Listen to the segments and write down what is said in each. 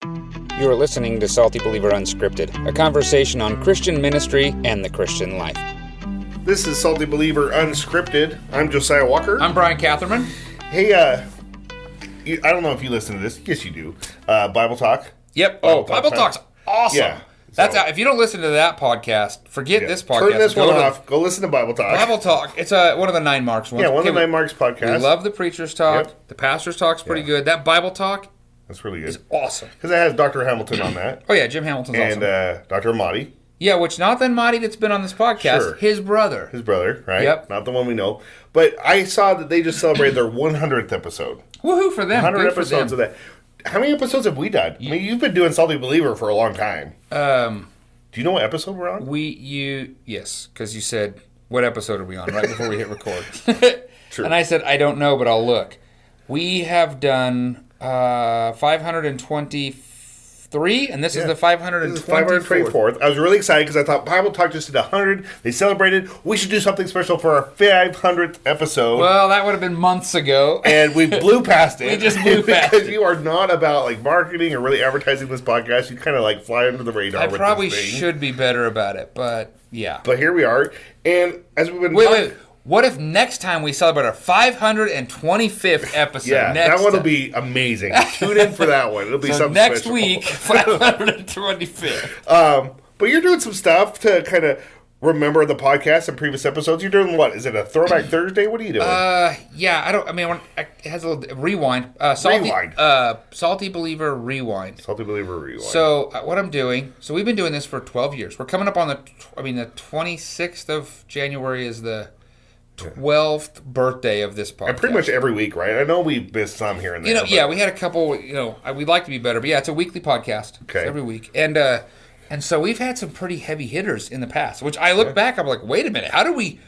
You are listening to Salty Believer Unscripted, a conversation on Christian ministry and the Christian life. This is Salty Believer Unscripted. I'm Josiah Walker. I'm Brian Catherman. Hey, I don't know if you listen to this. Yes, you do. Bible Talk. Yep. Bible Talk's awesome. Yeah. That's if you don't listen to that podcast, forget this podcast. Turn this one off. Go listen to Bible Talk. Bible Talk. It's one of the 9 Marks ones. Yeah, one of the 9 Marks podcasts. We love the Preacher's Talk. Yep. The Pastor's Talk's pretty good. That Bible Talk. That's really good. It's awesome. Because it has Dr. Hamilton on that. Oh, yeah, Jim Hamilton's awesome. And Dr. Amati. Yeah, which not the Amati that's been on this podcast. Sure. His brother. His brother, right? Yep. Not the one we know. But I saw that they just celebrated their 100th episode. Woohoo for them. 100 episodes of that. How many episodes have we done? I mean, you've been doing Salty Believer for a long time. Do you know what episode we're on? Yes, because you said, what episode are we on, right before we hit record. True. And I said, I don't know, but I'll look. We have done 523, and this is the 524th. I was really excited because I thought Bible Talk just did 100. They celebrated. We should do something special for our 500th episode. Well, that would have been months ago. And we blew past it. We just blew past it. Because you are not about like marketing or really advertising this podcast. You kind of like fly under the radar with this thing. I probably should be better about it, but yeah. But here we are. And as we've been Wait. What if next time we celebrate our 525th episode? Yeah, that one will be amazing. Tune in for that one. It'll be something next special. Week, 525th. But you're doing some stuff to kind of remember the podcast and previous episodes. You're doing what? Is it a Throwback Thursday? What are you doing? Yeah, it has a little rewind. Rewind. Salty Believer Rewind. Salty Believer Rewind. So what I'm doing, we've been doing this for 12 years. We're coming up on the 26th of January is the 12th birthday of this podcast. And pretty much every week, right? I know we missed some here and there. Yeah, we had a couple, we'd like to be better, but yeah, it's a weekly podcast. Okay. It's every week. And so we've had some pretty heavy hitters in the past, which I look back, I'm like, wait a minute, how did we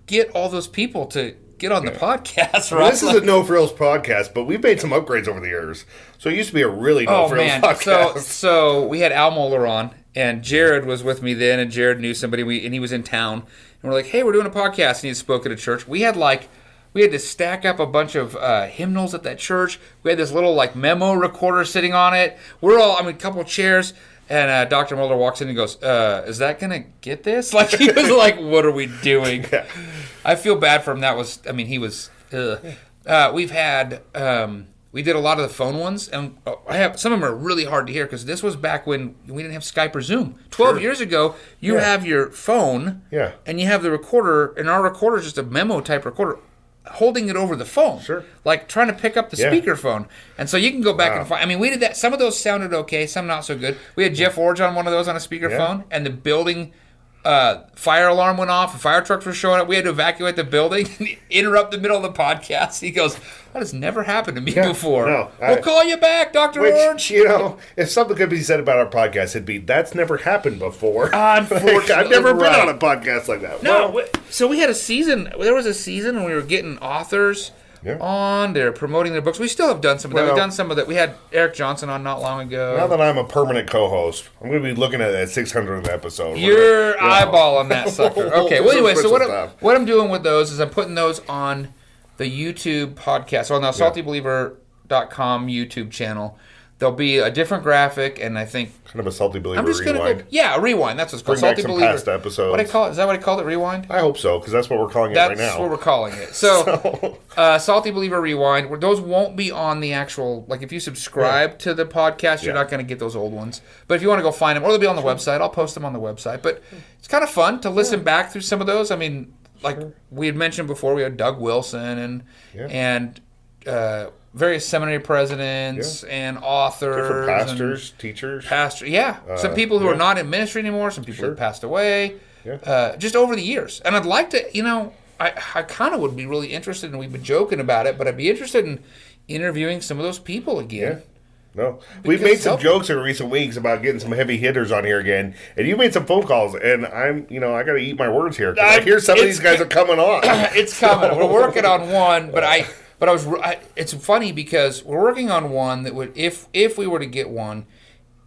get all those people to get on the podcast? Well, this is a No Frills podcast, but we've made some upgrades over the years. So it used to be a really No Frills podcast. So we had Al Moeller on, and Jared was with me then, and Jared knew somebody, and he was in town. And we're like, hey, we're doing a podcast, and he had spoken at church. We had to stack up a bunch of hymnals at that church. We had this little memo recorder sitting on it. A couple of chairs, and Dr. Mulder walks in and goes, is that going to get this? He was like, what are we doing? Yeah. I feel bad for him. He was, we've had, we did a lot of the phone ones, and some of them are really hard to hear because this was back when we didn't have Skype or Zoom. 12 years ago, you have your phone, and you have the recorder, and our recorder is just a memo type recorder, holding it over the phone, trying to pick up the speakerphone. And so you can go back and find. We did that. Some of those sounded okay, some not so good. We had Jeff Orge on one of those on a speakerphone, and the building fire alarm went off, and fire trucks were showing up. We had to evacuate the building and interrupt the middle of the podcast. He goes, that has never happened to me before. No, we'll call you back, Dr. Orange. If something could be said about our podcast, it'd be, that's never happened before. Unfortunately. I've never been on a podcast like that. No, so we had a season. There was a season when we were getting authors on. They're promoting their books. We still have done some of that. We've done some of that. We had Eric Johnson on not long ago. Now that I'm a permanent co-host, I'm going to be looking at that 600th episode. You're eyeballing that sucker. Okay, well, anyway, so what I'm doing with those is I'm putting those on the YouTube podcast. So on the SaltyBeliever.com YouTube channel, there'll be a different graphic, and I think kind of a Salty Believer rewind. A rewind. That's what's called. Salty Believer. Past episodes. What I call it? Is that what I called it? Rewind? I hope so, because that's what we're calling it right now. That's what we're calling it. So Salty Believer Rewind. Those won't be on the actual. If you subscribe to the podcast, you're not going to get those old ones. But if you want to go find them, or they'll be on the website. I'll post them on the website. But it's kind of fun to listen back through some of those. We had mentioned before, we had Doug Wilson and various seminary presidents and authors. Different pastors, teachers. Some people who are not in ministry anymore, some people who have passed away, just over the years. And I'd like to, I kind of would be really interested, and we've been joking about it, but I'd be interested in interviewing some of those people again. No. We've made some jokes in recent weeks about getting some heavy hitters on here again, and you made some phone calls, and I got to eat my words here. I hear some of these guys are coming on. It's coming. We're working on one, but it's funny because we're working on one that would, if we were to get one,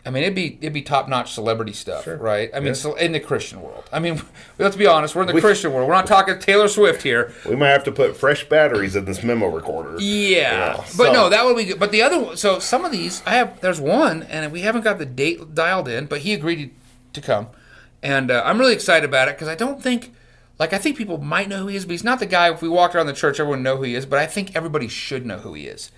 I mean, it'd be top-notch celebrity stuff, Sure. right? I mean, so in the Christian world. I mean, let's be honest. We're in the Christian world. We're not talking Taylor Swift here. We might have to put fresh batteries in this memo recorder. Yeah, You know, but no, that would be good. But the other one, so some of these, there's one, and we haven't got the date dialed in, but he agreed to come. And I'm really excited about it because I don't think, I think people might know who he is, but he's not the guy, if we walk around the church, everyone would know who he is, but I think everybody should know who he is.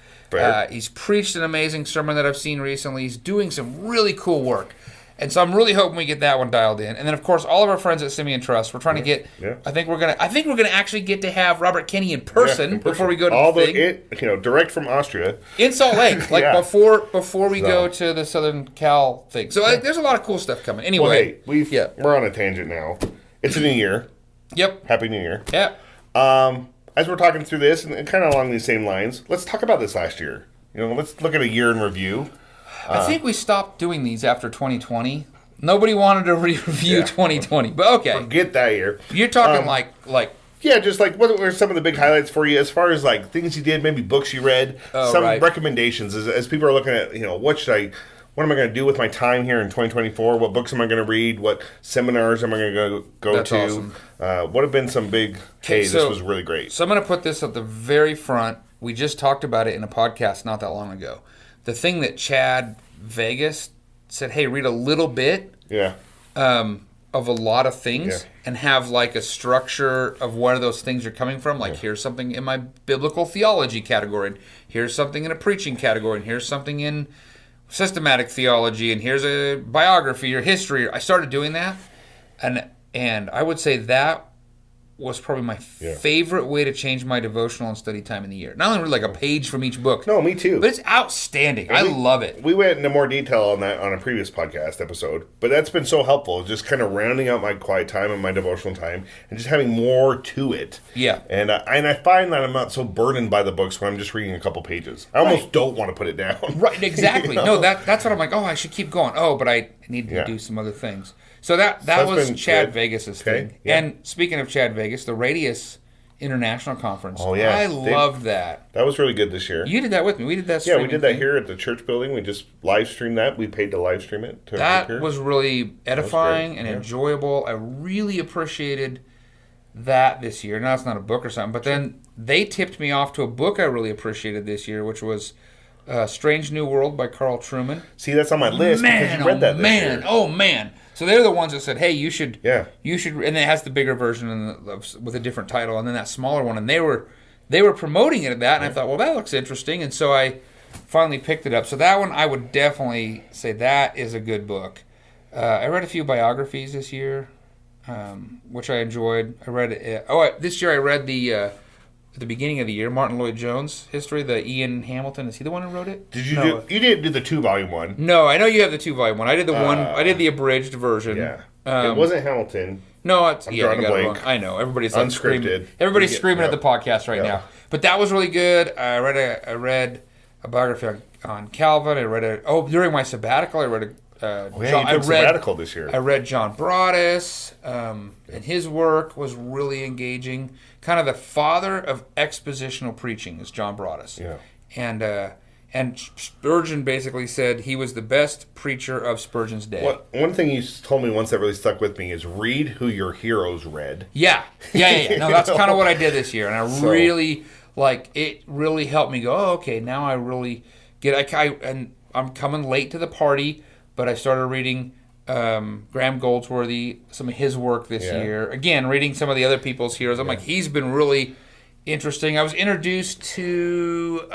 He's preached an amazing sermon that I've seen recently. He's doing some really cool work. And so I'm really hoping we get that one dialed in. And then, of course, all of our friends at Simeon Trust, we're trying to get, I think we're gonna actually get to have Robert Kenny in person, before we go to the thing. Direct from Austria. In Salt Lake, before we go to the Southern Cal thing. So there's a lot of cool stuff coming. Anyway. Well, hey, we're on a tangent now. It's a new year. Yep. Happy New Year. Yep. As we're talking through this, and kind of along these same lines, let's talk about this last year. Let's look at a year in review. I think we stopped doing these after 2020. Nobody wanted to review 2020, but okay. Forget that year. You're talking just like what were some of the big highlights for you as far as like things you did, maybe books you read, recommendations as people are looking at, what am I going to do with my time here in 2024? What books am I going to read? What seminars am I going to go to? Awesome. What have been some big, this was really great. So I'm going to put this at the very front. We just talked about it in a podcast not that long ago. The thing that Chad Vegas said, hey, read a little bit of a lot of things and have like a structure of where those things are coming from. Like here's something in my biblical theology category, and here's something in a preaching category, and here's something in systematic theology, and here's a biography or history. I started doing that, and I would say that was probably my favorite way to change my devotional and study time in the year. Not only read like a page from each book. No, me too. But it's outstanding. I love it. We went into more detail on that on a previous podcast episode, but that's been so helpful, just kind of rounding out my quiet time and my devotional time and just having more to it. Yeah. And I find that I'm not so burdened by the books when I'm just reading a couple pages. I almost don't want to put it down. Right, exactly. No, that's what I'm like, I should keep going. But I need to do some other things. So that was Chad Vegas' thing. Yeah. And speaking of Chad Vegas, the Radius International Conference. Oh, yeah. I loved that. That was really good this year. You did that with me. We did that we did that here at the church building. We just live streamed that. We paid to live stream it. That was really edifying and enjoyable. I really appreciated that this year. Now, it's not a book or something, but then they tipped me off to a book I really appreciated this year, which was Strange New World by Carl Trueman. See, that's on my list because you read that this year. Oh, man. So they're the ones that said, hey, you should, and it has the bigger version with a different title, and then that smaller one, and they were promoting it at that, and I thought, well, that looks interesting, and so I finally picked it up. So that one, I would definitely say that is a good book. I read a few biographies this year, which I enjoyed. I read this year I read at the beginning of the year, Martin Lloyd-Jones' history, the Ian Hamilton. Is he the one who wrote it? Did you you didn't do the 2-volume one? No, I know you have the 2-volume one. I did the one. I did the abridged version. Yeah, it wasn't Hamilton. No, it's I'm drawing a blank. I know everybody's unscripted. Everybody's screaming at the podcast right now. But that was really good. I read a biography on Calvin. During my sabbatical, I read sabbatical this year. I read John Broadus, and his work was really engaging. Kind of the father of expositional preaching is John Broadus. Yeah. And Spurgeon basically said he was the best preacher of Spurgeon's day. Well, one thing you told me once that really stuck with me is read who your heroes read. Yeah. No, that's kind of what I did this year, and I really it really helped me go, okay, now I really get. And I'm coming late to the party, but I started reading Graham Goldsworthy, some of his work this year. Again, reading some of the other people's heroes. I'm like, he's been really interesting. I was introduced to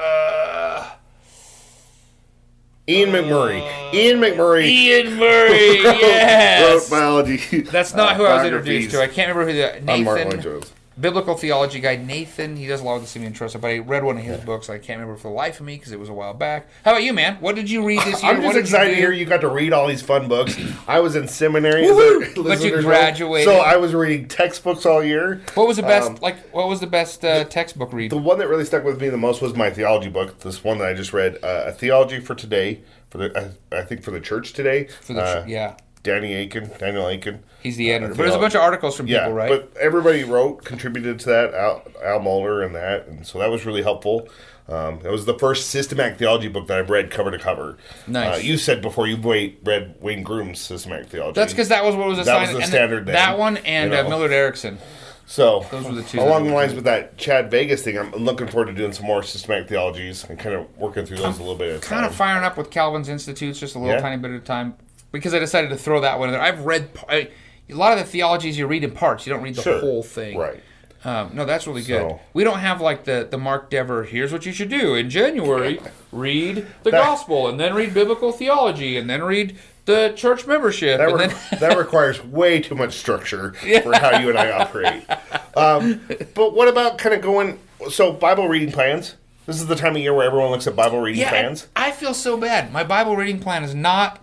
Ian McMurray. Ian Murray, yes. Wrote biology. That's not who I was introduced to. I can't remember who that. Nathan. Biblical theology guy, Nathan. He does a lot with the Simeon Trust, but I read one of his books. I can't remember for the life of me because it was a while back. How about you, man? What did you read this year? I'm just excited to hear you got to read all these fun books. I was in seminary. But you graduated. So I was reading textbooks all year. What was the best? What was the best textbook read? The one that really stuck with me the most was my theology book. This one that I just read, A Theology for Today. I think for the church today. For the Daniel Aiken. He's the editor. But there's a bunch of articles from people, right? But everybody contributed to that, Al Mohler and so that was really helpful. It was the first systematic theology book that I've read cover to cover. Nice. You said before you read Wayne Groom's systematic theology. That's because that was what was assigned. That was the standard name. That one and Millard Erickson. So, those were the two. Along the lines with that Chad Vegas thing, I'm looking forward to doing some more systematic theologies and kind of working through those a little bit at a time. Kind of firing up with Calvin's Institutes just a little tiny bit at a time because I decided to throw that one in there. I've read a lot of the theologies you read in parts. You don't read the whole thing. Right. No, that's really good. We don't have like the Mark Dever, here's what you should do. In January, read the gospel, and then read biblical theology, and then read the church membership. That requires way too much structure for how you and I operate. But what about kind of going, so Bible reading plans? This is the time of year where everyone looks at Bible reading plans. I feel so bad. My Bible reading plan is not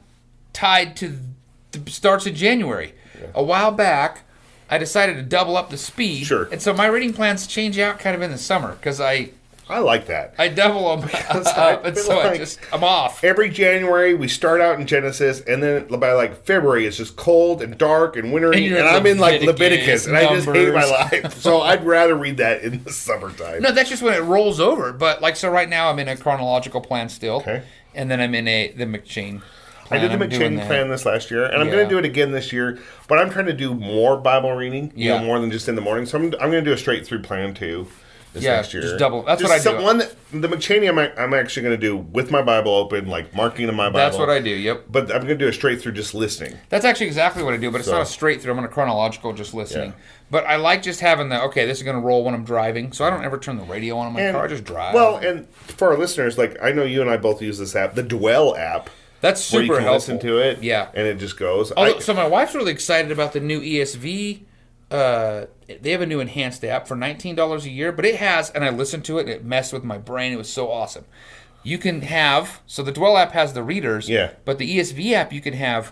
tied to the starts in January. Yeah. A while back, I decided to double up the speed. Sure. And so my reading plans change out kind of in the summer because I like that. I double them up, and so I'm off. Every January, we start out in Genesis, and then by like February, it's just cold and dark and wintry, and I'm in like Leviticus, and I just hate my life. So I'd rather read that in the summertime. No, that's just when it rolls over. But like, so right now, I'm in a chronological plan still, and then I'm in the McChain. I did the McChain plan this last year, and I'm going to do it again this year. But I'm trying to do more Bible reading, more than just in the morning. So I'm going to do a straight through plan too. Next year. Just double. That's what I do. The McChaney I'm actually going to do with my Bible open, like marking in my Bible. That's what I do, yep. But I'm going to do a straight through just listening. That's actually exactly what I do, but it's not a straight through. I'm on a chronological just listening. Yeah. But I like just having this is going to roll when I'm driving, so I don't ever turn the radio on in my car. I just drive. Well, and for our listeners, like I know you and I both use this app, the Dwell app. That's super helpful. Where you can listen to it, and it just goes. So my wife's really excited about the new ESV. They have a new enhanced app for $19 a year, but it has, and I listened to it, and it messed with my brain. It was so awesome. You can have, so the Dwell app has the readers, but the ESV app, you can have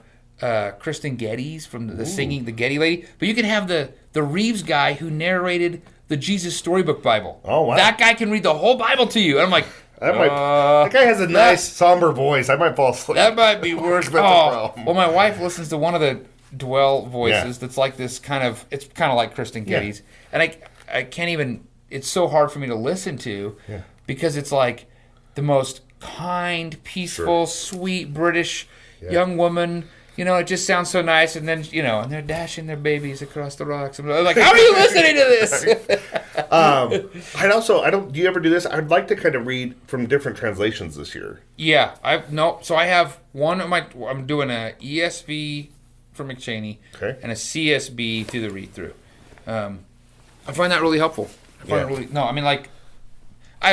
Kristen Getty's from the singing, the Getty lady, but you can have the Reeves guy who narrated the Jesus Storybook Bible. Oh, wow. That guy can read the whole Bible to you. And I'm like, that guy has a nice, somber voice. I might fall asleep. That might be worse. Well, my wife listens to one of the Dwell voices that's like this it's kind of like Kristen Getty's. And I can't even, it's so hard for me to listen to because it's like the most kind, peaceful, sweet British young woman. You know, it just sounds so nice. And then, and they're dashing their babies across the rocks. I'm like, how are you listening to this? do you ever do this? I'd like to kind of read from different translations this year. Yeah. So I have one of I'm doing a ESV from McChaney and a CSB through the read-through. I find that really helpful. I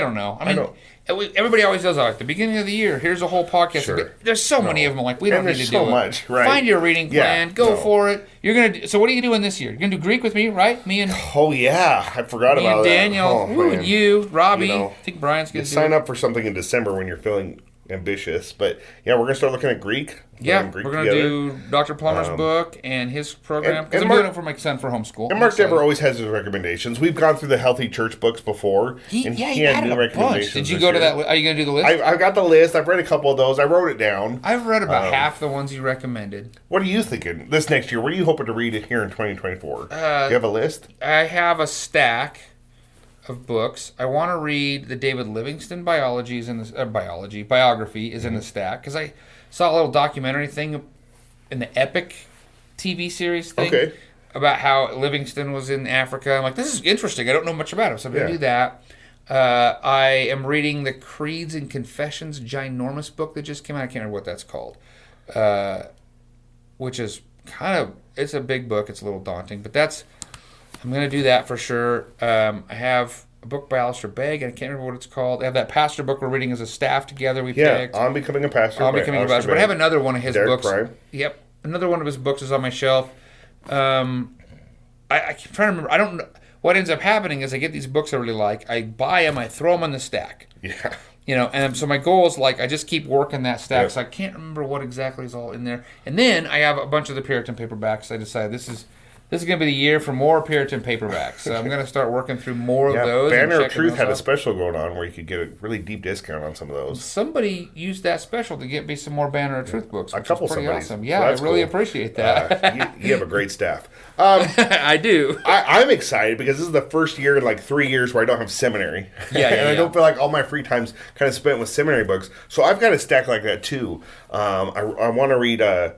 don't know. Everybody always does that. Like the beginning of the year, here's a whole podcast. Sure. There's so many of them. Like we don't need to do so it. Much, right? Find your reading plan. Go for it. You're gonna. So what are you doing this year? You're gonna do Greek with me, right? Me and. Oh yeah, I forgot about Daniel, that. and you, Robbie. I think Brian's gonna sign up for something in December when you're feeling ambitious. But we're gonna start looking at Greek. We're going to do Dr. Plummer's book and his program. Because I'm doing it for my son for homeschool. And Mark Dever always has his recommendations. We've gone through the Healthy Church books before. He had new recommendations. Did you go to that? Are you going to do the list? I got the list. I've read a couple of those. I wrote it down. I've read about half the ones you recommended. What are you thinking this next year? What are you hoping to read here in 2024? Do you have a list? I have a stack of books. I want to read the David Livingston biography is in the stack because I saw a little documentary thing in the Epic TV series thing about how Livingston was in Africa. I'm like, this is interesting. I don't know much about him, so I'm going to do that. I am reading the Creeds and Confessions ginormous book that just came out. I can't remember what that's called, which is it's a big book. It's a little daunting, but I'm going to do that for sure. I have a book by Alistair Begg, and I can't remember what it's called. I have that pastor book we're reading as a staff together. We picked. I'm Becoming a Pastor. But I have another one of his books. Prime. Yep. Another one of his books is on my shelf. I keep trying to remember. I don't know. What ends up happening is I get these books I really like. I buy them. I throw them on the stack. Yeah. And so my goal is I just keep working that stack. So I can't remember what exactly is all in there. And then I have a bunch of the Puritan paperbacks. I decided this is This is going to be the year for more Puritan paperbacks. So I'm going to start working through more of those. Banner of Truth had a special going on where you could get a really deep discount on some of those. Somebody used that special to get me some more Banner of Truth books. A couple pretty somebody's. awesome. Yeah, I really appreciate that. You have a great staff. I do. I'm excited because this is the first year in like 3 years where I don't have seminary. And I don't feel like all my free time's kind of spent with seminary books. So I've got a stack like that too. I want to read the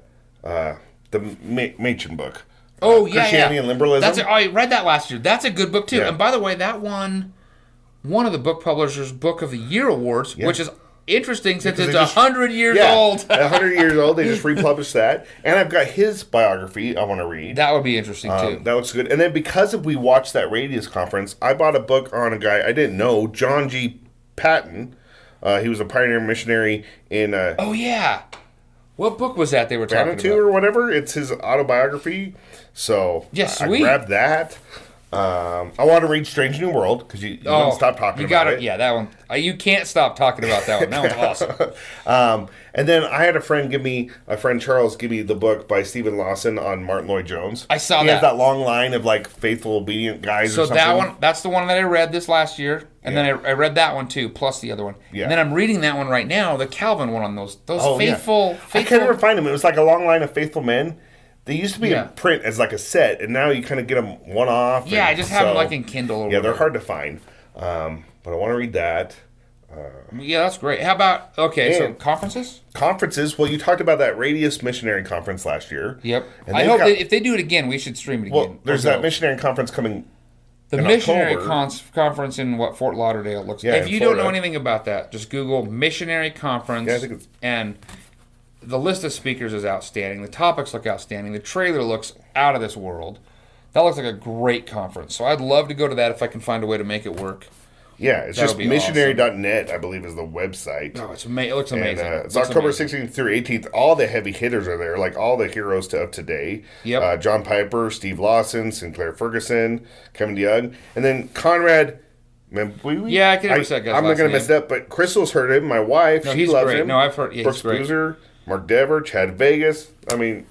Machen book. Christianity and Liberalism. I read that last year. That's a good book too. And by the way, that won one of the book publishers' Book of the Year awards, which is interesting since it's 100 years old. 100 years old. They just republished that. And I've got his biography I want to read. That would be interesting too. That looks good. And then because we watched that Radius conference, I bought a book on a guy I didn't know, John G. Patton. He was a pioneer missionary in... What book was that they were talking about? or whatever. It's his autobiography. So I grabbed that. I want to read Strange New World because you don't stop talking about it. Yeah, that one. You can't stop talking about that one. That one's awesome. And then I had a friend Charles give me the book by Stephen Lawson on Martin Lloyd-Jones. I saw that. He has that long line of like faithful, obedient guys or something. So that one, that's the one that I read this last year. And then I read that one too, plus the other one. Yeah. And then I'm reading that one right now, the Calvin one on those faithful. I can't ever find them. It was like a long line of faithful men. They used to be in print as like a set, and now you kind of get them one off. Yeah, I just have them like in Kindle or whatever. They're hard to find. But I want to read that. That's great. How about, so conferences? Conferences. Well, you talked about that Radius Missionary Conference last year. Yep. And I hope if they do it again, we should stream it again. Well, there's that missionary conference coming the missionary conference in Fort Lauderdale looks. If you don't know anything about that, just Google missionary conference, and the list of speakers is outstanding. The topics look outstanding. The trailer looks out of this world. That looks like a great conference. So I'd love to go to that if I can find a way to make it work. Yeah, it's just missionary.net, I believe, is the website. Oh, it looks amazing. And, it's October 16th through 18th. All the heavy hitters are there, like all the heroes of today. Yep. John Piper, Steve Lawson, Sinclair Ferguson, Kevin DeYoung. And then Conrad... I can never say that guy's I'm not going to mess it up, but Crystal's heard him. My wife, she loves him. No, I've heard. Yeah, Brooks Boozer, Mark Dever, Chad Vegas. I mean,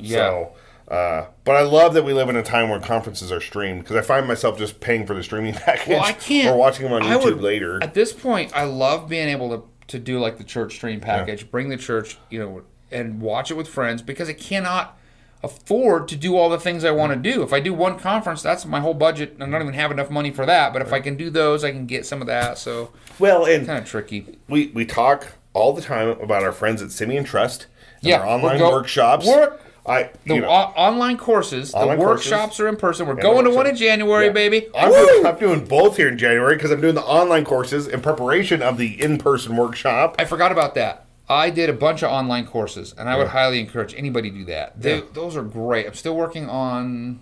So, but I love that we live in a time where conferences are streamed because I find myself just paying for the streaming package. Well, I can't. Or watching them on YouTube later. At this point, I love being able to do like the church stream package, bring the church, and watch it with friends because I cannot afford to do all the things I want to do. If I do one conference, that's my whole budget. I don't even have enough money for that. But if I can do those, I can get some of that. So, it's kind of tricky. We talk all the time about our friends at Simeon Trust and our online workshops. Online courses, workshops are in person. We're going to one in January, baby. I'm doing both here in January because I'm doing the online courses in preparation of the in-person workshop. I forgot about that. I did a bunch of online courses, and I would highly encourage anybody to do that. Those are great. I'm still working on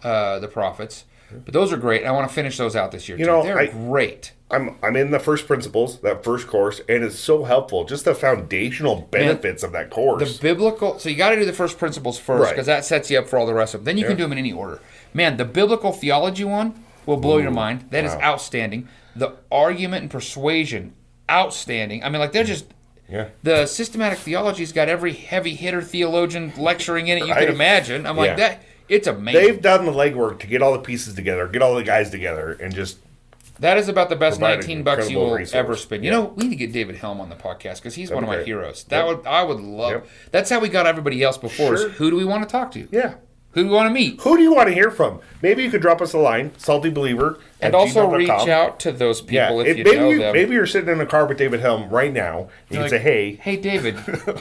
the Prophets, but those are great. I want to finish those out this year, too. They're great. I'm in the First Principles, that first course, and it's so helpful. Just the foundational benefits of that course. The biblical... So you got to do the First Principles first, because that sets you up for all the rest of them. Then you can do them in any order. Man, the biblical theology one will blow your mind. That is outstanding. The argument and persuasion, outstanding. I mean, they're just... Yeah. The systematic theology's got every heavy hitter theologian lecturing in it you could imagine. I'm like, that. It's amazing. They've done the legwork to get all the pieces together, get all the guys together, and just... That is about the best $19 you will ever spend. We need to get David Helm on the podcast because he's one of my heroes. I would love... That's how we got everybody else before. Is who do we want to talk to? Yeah. Who do we want to meet? Who do you want to hear from? Maybe you could drop us a line, SaltyBeliever. And also reach out to those people if you know them. Maybe you're sitting in a car with David Helm right now. And you can say, hey. Hey, David,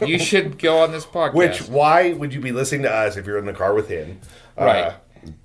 you should go on this podcast. Why would you be listening to us if you're in the car with him? Right.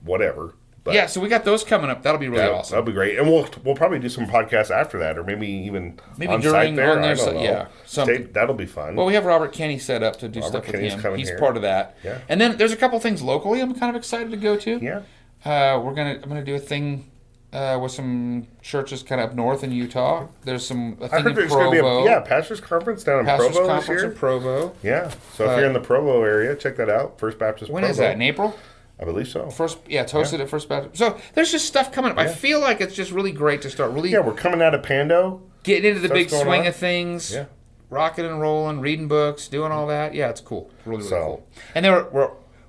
Whatever. But so we got those coming up. That'll be really awesome. That'll be great. And we'll probably do some podcasts after that, or maybe even on site there. I don't know. That'll be fun. Well, we have Robert Kenny set up to do stuff with him. He's part of that. Yeah. And then there's a couple things locally I'm kind of excited to go to. Yeah. I'm gonna do a thing with some churches kind of up north in Utah. There's a thing in Provo. Pastors Conference down in Provo this year. Pastors Conference in Provo. Yeah. So if you're in the Provo area, check that out. First Baptist Provo. When is that? In April? I believe so. It's hosted at First Baptist. So there's just stuff coming up. I feel like it's just really great to start really... Yeah, we're coming out of Pando. Getting into the big swing of things. Yeah. Rocking and rolling, reading books, doing all that. Yeah, it's cool. Really, really cool. And then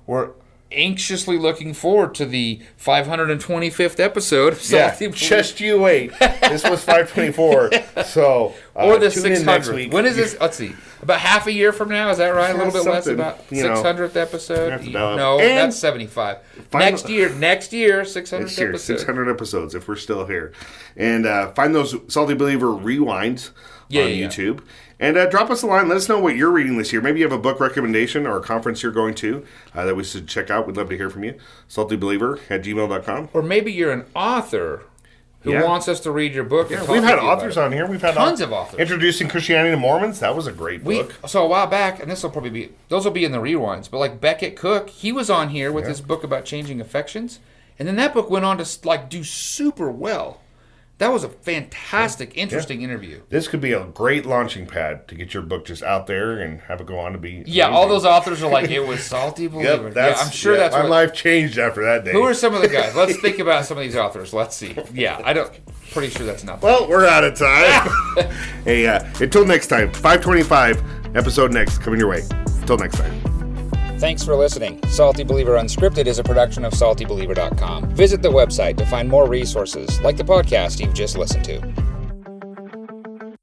we're anxiously looking forward to the 525th episode of Salty Believer. Just you wait. This was 524. So or the tune in next week. 600th. When is this? Let's see. About half a year from now, is that right? A little bit less, about 600th episode? No, that's 75. Next year, 600th episode. 600 episodes if we're still here. And find those Salty Believer rewinds on YouTube. And drop us a line. Let us know what you're reading this year. Maybe you have a book recommendation or a conference you're going to that we should check out. We'd love to hear from you. SaltyBeliever@gmail.com. Or maybe you're an author who wants us to read your book. Yeah, we've had authors on here. We've had tons of authors. Introducing Christianity to Mormons. That was a great book. So a while back, and those will be in the rewinds, but like Beckett Cook, he was on here with his book about changing affections. And then that book went on to do super well. That was a fantastic, interesting interview. This could be a great launching pad to get your book just out there and have it go on to be amazing. All those authors are like, it was Salty Believer. I'm sure that's my life changed after that day. Who are some of the guys? Let's think about some of these authors. Let's see. Pretty sure that's not. Well, we're out of time. Hey, until next time, 525 episode next coming your way. Until next time. Thanks for listening. Salty Believer Unscripted is a production of SaltyBeliever.com. Visit the website to find more resources like the podcast you've just listened to.